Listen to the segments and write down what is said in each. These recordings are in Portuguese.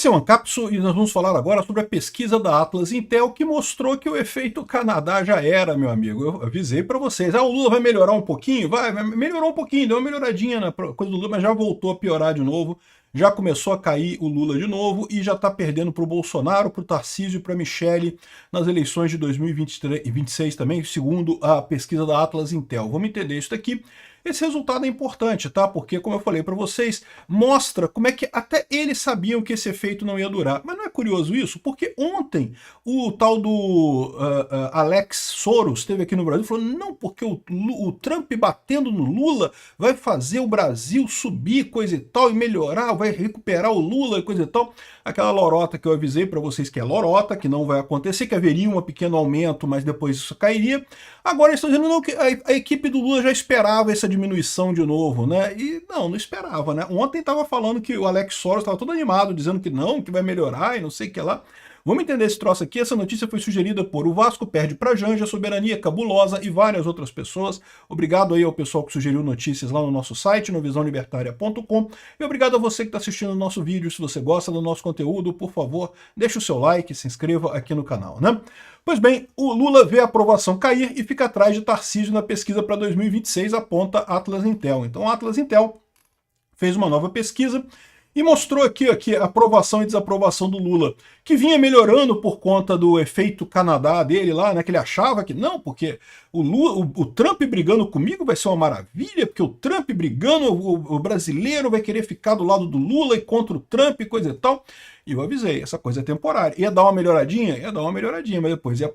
Esse é o Ancapsu e nós vamos falar agora sobre a pesquisa da Atlas Intel que mostrou que o efeito Canadá já era, meu amigo. Eu avisei para vocês, o Lula vai melhorar um pouquinho? Vai melhorar um pouquinho, deu uma melhoradinha na coisa do Lula, mas já voltou a piorar de novo, já começou a cair o Lula de novo e já está perdendo para o Bolsonaro, para o Tarcísio e para a Michele nas eleições de 2026 também, segundo a pesquisa da Atlas Intel. Vamos entender isso daqui. Esse resultado é importante, tá? Porque, como eu falei para vocês, mostra como é que até eles sabiam que esse efeito não ia durar. Mas não é curioso isso? Porque ontem o tal do Alex Soros esteve aqui no Brasil e falou, não, porque o Trump batendo no Lula vai fazer o Brasil subir, coisa e tal, e melhorar, vai recuperar o Lula e coisa e tal. Aquela lorota que eu avisei para vocês que é lorota, que não vai acontecer, que haveria um pequeno aumento, mas depois isso cairia. Agora eles estão dizendo não, que a equipe do Lula já esperava essa diminuição de novo, né? E não esperava, né? Ontem estava falando que o Alex Soros estava todo animado, dizendo que não, que vai melhorar e não sei o que lá. Vamos entender esse troço aqui. Essa notícia foi sugerida por O Vasco Perde pra Janja, Soberania Cabulosa e várias outras pessoas. Obrigado aí ao pessoal que sugeriu notícias lá no nosso site, no visãolibertaria.com. E obrigado a você que está assistindo o nosso vídeo. Se você gosta do nosso conteúdo, por favor, deixe o seu like, se inscreva aqui no canal, né? Pois bem, o Lula vê a aprovação cair e fica atrás de Tarcísio na pesquisa para 2026, aponta Atlas Intel. Então, a Atlas Intel fez uma nova pesquisa e mostrou aqui a aprovação e desaprovação do Lula, que vinha melhorando por conta do efeito Canadá dele lá, né, que ele achava que não, porque o Trump brigando comigo vai ser uma maravilha, porque o Trump brigando, o brasileiro vai querer ficar do lado do Lula e contra o Trump e coisa e tal. E eu avisei, essa coisa é temporária. Ia dar uma melhoradinha? Ia dar uma melhoradinha, mas depois ia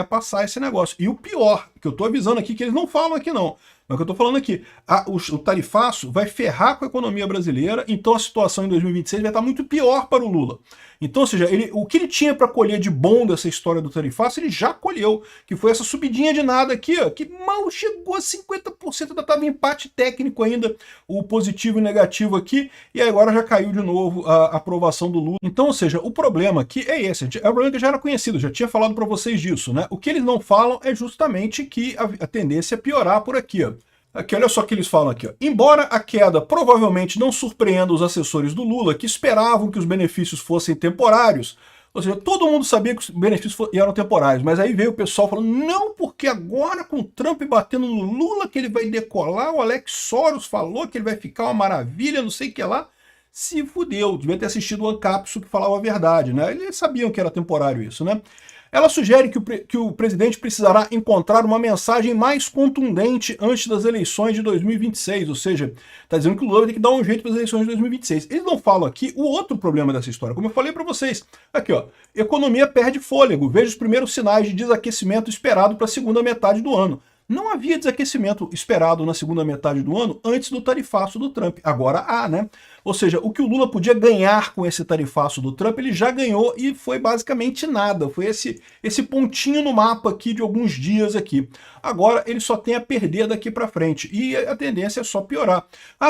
passar esse negócio. E o pior, que eu tô avisando aqui, que eles não falam aqui não, mas o que eu tô falando aqui, o tarifaço vai ferrar com a economia brasileira, então a situação em 2026 vai estar muito pior para o Lula. Então, ou seja, o que ele tinha para colher de bom dessa história do tarifaço, ele já colheu, que foi essa subidinha de nada aqui, ó, que mal chegou a 50%, ainda estava em empate técnico ainda, o positivo e negativo aqui, e agora já caiu de novo a aprovação do Lula. Então, ou seja, o problema aqui é esse, é um problema que já era conhecido, já tinha falado para vocês disso, né? O que eles não falam é justamente que a tendência é piorar por aqui, ó. Aqui, olha só o que eles falam aqui. Ó. Embora a queda provavelmente não surpreenda os assessores do Lula, que esperavam que os benefícios fossem temporários, ou seja, todo mundo sabia que os benefícios eram temporários, mas aí veio o pessoal falando, não, porque agora com o Trump batendo no Lula que ele vai decolar, o Alex Soros falou que ele vai ficar uma maravilha, não sei o que lá. Se fudeu, devia ter assistido o Ancapsu que falava a verdade, né? Eles sabiam que era temporário isso, né? Ela sugere que o presidente precisará encontrar uma mensagem mais contundente antes das eleições de 2026, ou seja, está dizendo que o Lula vai ter que dar um jeito para as eleições de 2026. Eles não falam aqui o outro problema dessa história, como eu falei para vocês. Aqui, ó, economia perde fôlego, veja os primeiros sinais de desaquecimento esperado para a segunda metade do ano. Não havia desaquecimento esperado na segunda metade do ano antes do tarifaço do Trump. Agora há, né? Ou seja, o que o Lula podia ganhar com esse tarifaço do Trump, ele já ganhou e foi basicamente nada. Foi esse pontinho no mapa aqui de alguns dias aqui. Agora ele só tem a perder daqui para frente. E a tendência é só piorar.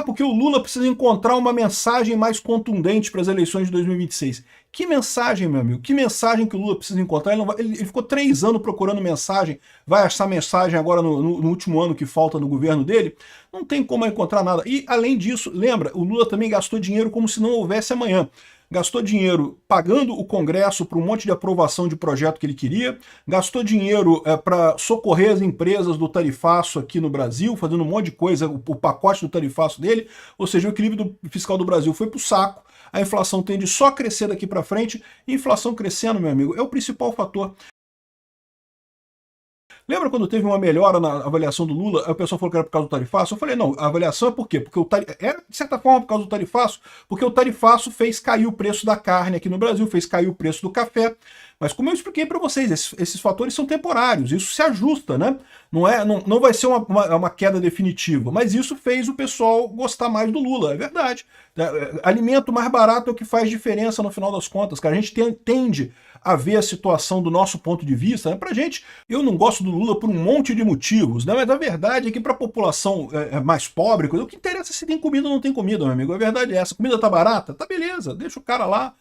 Porque o Lula precisa encontrar uma mensagem mais contundente para as eleições de 2026. Que mensagem, meu amigo? Que mensagem que o Lula precisa encontrar? Ele ficou 3 anos procurando mensagem. Vai achar mensagem agora no último ano que falta no governo dele? Não tem como encontrar nada. E, além disso, lembra, o Lula também gastou dinheiro como se não houvesse amanhã. Gastou dinheiro pagando o Congresso para um monte de aprovação de projeto que ele queria, gastou dinheiro para socorrer as empresas do tarifaço aqui no Brasil, fazendo um monte de coisa, o pacote do tarifaço dele, ou seja, o equilíbrio fiscal do Brasil foi para o saco, a inflação tende só a crescer daqui para frente, e inflação crescendo, meu amigo, é o principal fator. Lembra quando teve uma melhora na avaliação do Lula, aí o pessoal falou que era por causa do tarifaço? Eu falei, não, a avaliação é por quê? Porque era, de certa forma, por causa do tarifaço, porque o tarifaço fez cair o preço da carne aqui no Brasil, fez cair o preço do café. Mas como eu expliquei para vocês, esses fatores são temporários, isso se ajusta, né? Não vai ser uma queda definitiva, mas isso fez o pessoal gostar mais do Lula, é verdade. Alimento mais barato é o que faz diferença no final das contas, cara. A gente tende a ver a situação do nosso ponto de vista, né? Pra gente, eu não gosto do Lula por um monte de motivos, né? Mas a verdade é que para a população mais pobre, o que interessa é se tem comida ou não tem comida, meu amigo. A verdade é essa, a comida tá barata? Tá beleza, deixa o cara lá.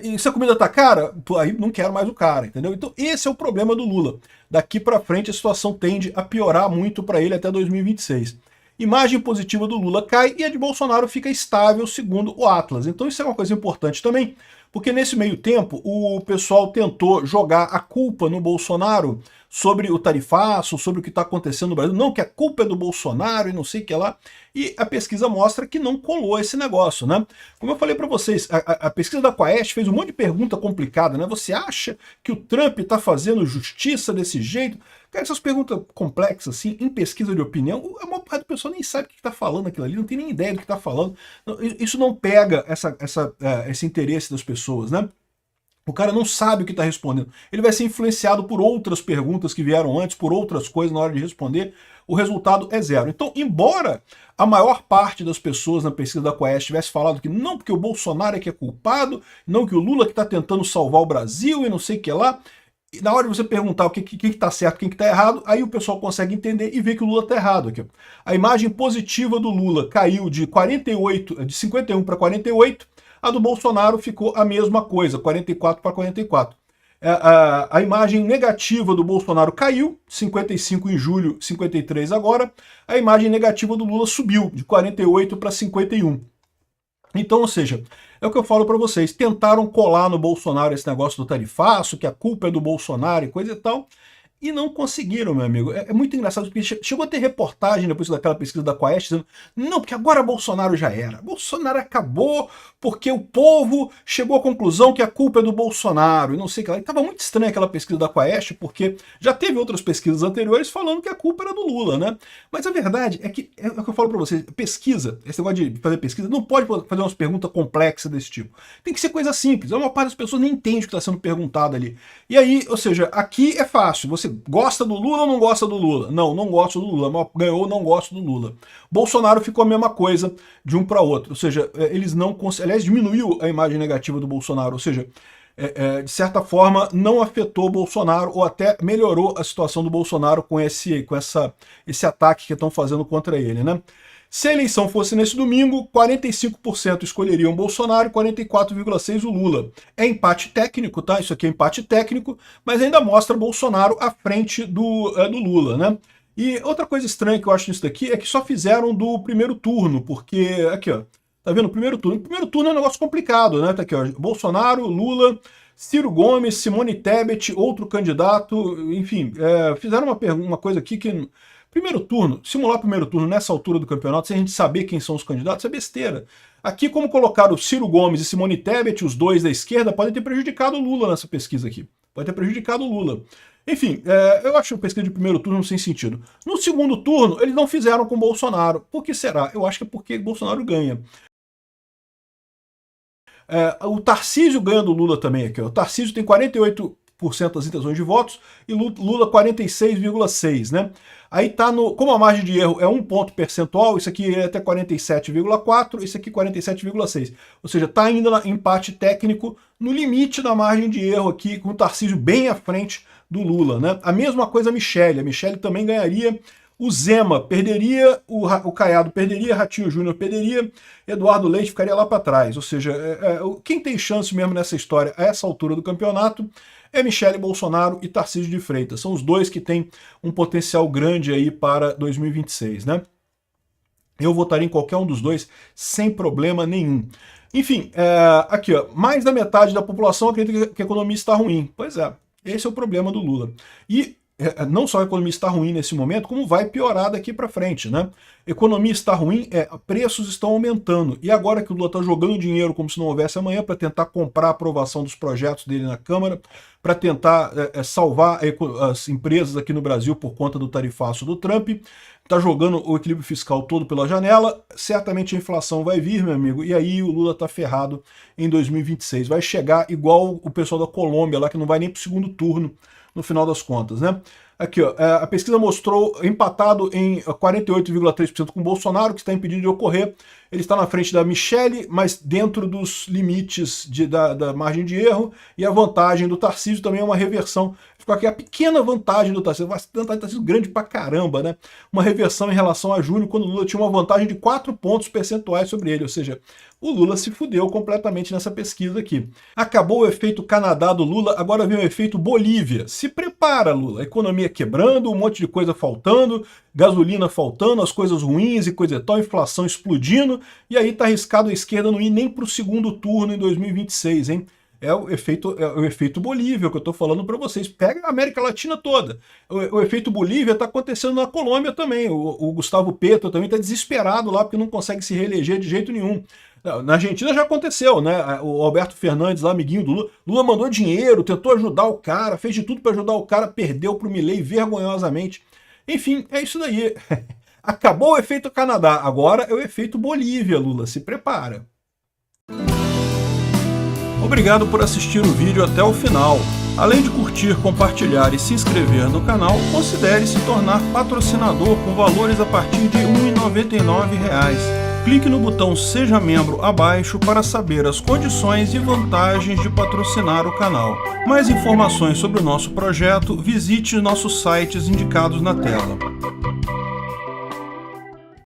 E se a comida tá cara, aí não quero mais o cara, entendeu? Então esse é o problema do Lula. Daqui para frente a situação tende a piorar muito para ele até 2026. Imagem positiva do Lula cai e a de Bolsonaro fica estável, segundo o Atlas. Então isso é uma coisa importante também, Porque nesse meio tempo o pessoal tentou jogar a culpa no Bolsonaro sobre o tarifaço, sobre o que está acontecendo no Brasil. Não, que a culpa é do Bolsonaro e não sei o que lá. E a pesquisa mostra que não colou esse negócio, né? Como eu falei para vocês, a pesquisa da Quaest fez um monte de pergunta complicada, né? Você acha que o Trump está fazendo justiça desse jeito? Cara, essas perguntas complexas, assim, em pesquisa de opinião, a maior parte do pessoal nem sabe o que está falando aquilo ali, não tem nem ideia do que está falando. Isso não pega esse interesse das pessoas, né? O cara não sabe o que está respondendo. Ele vai ser influenciado por outras perguntas que vieram antes, por outras coisas na hora de responder. O resultado é zero. Então, embora a maior parte das pessoas na pesquisa da Quaest tivesse falado que não, porque o Bolsonaro é que é culpado, não que o Lula que está tentando salvar o Brasil e não sei o que lá, e na hora de você perguntar o que está certo, quem que está errado, aí o pessoal consegue entender e ver que o Lula está errado aqui. A imagem positiva do Lula caiu de 51 para 48, a do Bolsonaro ficou a mesma coisa, 44 para 44. A imagem negativa do Bolsonaro caiu, 55 em julho, 53 agora. A imagem negativa do Lula subiu, de 48 para 51. Então, ou seja, é o que eu falo para vocês, tentaram colar no Bolsonaro esse negócio do tarifaço, que a culpa é do Bolsonaro e coisa e tal, e não conseguiram, meu amigo. É muito engraçado, porque chegou a ter reportagem depois daquela pesquisa da Quaest dizendo não, porque agora Bolsonaro já era. Bolsonaro acabou porque o povo chegou à conclusão que a culpa é do Bolsonaro, e não sei o que lá. E estava muito estranha aquela pesquisa da Quaest, porque já teve outras pesquisas anteriores falando que a culpa era do Lula, né? Mas a verdade é que, é o que eu falo para vocês, pesquisa, esse negócio de fazer pesquisa, não pode fazer umas perguntas complexas desse tipo. Tem que ser coisa simples. A maior parte das pessoas nem entende o que está sendo perguntado ali. E aí, ou seja, aqui é fácil. Você gosta do Lula ou não gosta do Lula? Não, não gosto do Lula. Ganhou, não gosto do Lula. Bolsonaro ficou a mesma coisa de um para outro. Ou seja, eles não conseguem. Aliás, diminuiu a imagem negativa do Bolsonaro. Ou seja, de certa forma, não afetou o Bolsonaro ou até melhorou a situação do Bolsonaro com esse ataque que estão fazendo contra ele, né? Se a eleição fosse nesse domingo, 45% escolheriam Bolsonaro e 44,6% o Lula. É empate técnico, tá? Isso aqui é empate técnico, mas ainda mostra Bolsonaro à frente do Lula, né? E outra coisa estranha que eu acho nisso daqui é que só fizeram do primeiro turno, porque, aqui ó, tá vendo o primeiro turno? O primeiro turno é um negócio complicado, né? Tá aqui ó, Bolsonaro, Lula, Ciro Gomes, Simone Tebet, outro candidato, enfim, fizeram uma coisa aqui que... Primeiro turno, simular primeiro turno nessa altura do campeonato, sem a gente saber quem são os candidatos, é besteira. Aqui, como colocaram Ciro Gomes e Simone Tebet, os dois da esquerda, podem ter prejudicado o Lula nessa pesquisa aqui. Pode ter prejudicado o Lula. Enfim, eu acho a pesquisa de primeiro turno sem sentido. No segundo turno, eles não fizeram com Bolsonaro. Por que será? Eu acho que é porque Bolsonaro ganha. O Tarcísio ganha do Lula também aqui. O Tarcísio tem 48% das intenções de votos e Lula 46,6%, né? Aí tá como a margem de erro é 1 ponto percentual, isso aqui é até 47,4%, isso aqui 47,6%. Ou seja, tá ainda em empate técnico no limite da margem de erro aqui, com o Tarcísio bem à frente do Lula, né? A mesma coisa a Michele também ganharia. O Zema perderia, o Caiado perderia, Ratinho Júnior perderia, Eduardo Leite ficaria lá para trás. Ou seja, quem tem chance mesmo nessa história a essa altura do campeonato é Michele Bolsonaro e Tarcísio de Freitas. São os dois que têm um potencial grande aí para 2026, né? Eu votaria em qualquer um dos dois sem problema nenhum. Enfim, aqui ó, mais da metade da população acredita que a economia está ruim. Pois é, esse é o problema do Lula. E não só a economia está ruim nesse momento, como vai piorar daqui para frente, né? Economia está ruim, preços estão aumentando. E agora que o Lula está jogando dinheiro como se não houvesse amanhã para tentar comprar a aprovação dos projetos dele na Câmara, para tentar salvar as empresas aqui no Brasil por conta do tarifaço do Trump, está jogando o equilíbrio fiscal todo pela janela, certamente a inflação vai vir, meu amigo, e aí o Lula está ferrado em 2026. Vai chegar igual o pessoal da Colômbia lá, que não vai nem para o segundo turno, no final das contas, né? Aqui, ó, a pesquisa mostrou empatado em 48,3% com o Bolsonaro, que está impedindo de ocorrer. Ele está na frente da Michele, mas dentro dos limites da margem de erro, e a vantagem do Tarcísio também é uma reversão. Ficou aqui a pequena vantagem do Tarcísio, mas a vantagem do Tarcísio grande pra caramba, né? Uma reversão em relação a Júnior, quando o Lula tinha uma vantagem de 4 pontos percentuais sobre ele, ou seja, o Lula se fudeu completamente nessa pesquisa aqui. Acabou o efeito Canadá do Lula, agora vem o efeito Bolívia. Se prepara, Lula. A economia quebrando, um monte de coisa faltando, gasolina faltando, as coisas ruins e coisa e tal, inflação explodindo, e aí tá arriscado a esquerda não ir nem pro segundo turno em 2026, hein? é o efeito Bolívia que eu estou falando para vocês. Pega a América Latina toda. O efeito Bolívia está acontecendo na Colômbia também. O Gustavo Petro também está desesperado lá porque não consegue se reeleger de jeito nenhum. Na Argentina já aconteceu, né? O Alberto Fernandes, lá, amiguinho do Lula, Lula mandou dinheiro, tentou ajudar o cara, fez de tudo para ajudar o cara, perdeu para o Milei vergonhosamente. Enfim, é isso daí. Acabou o efeito Canadá, agora é o efeito Bolívia, Lula. Se prepara. Obrigado por assistir o vídeo até o final. Além de curtir, compartilhar e se inscrever no canal, considere se tornar patrocinador com valores a partir de R$ 1,99. Clique no botão Seja Membro abaixo para saber as condições e vantagens de patrocinar o canal. Mais informações sobre o nosso projeto, visite nossos sites indicados na tela.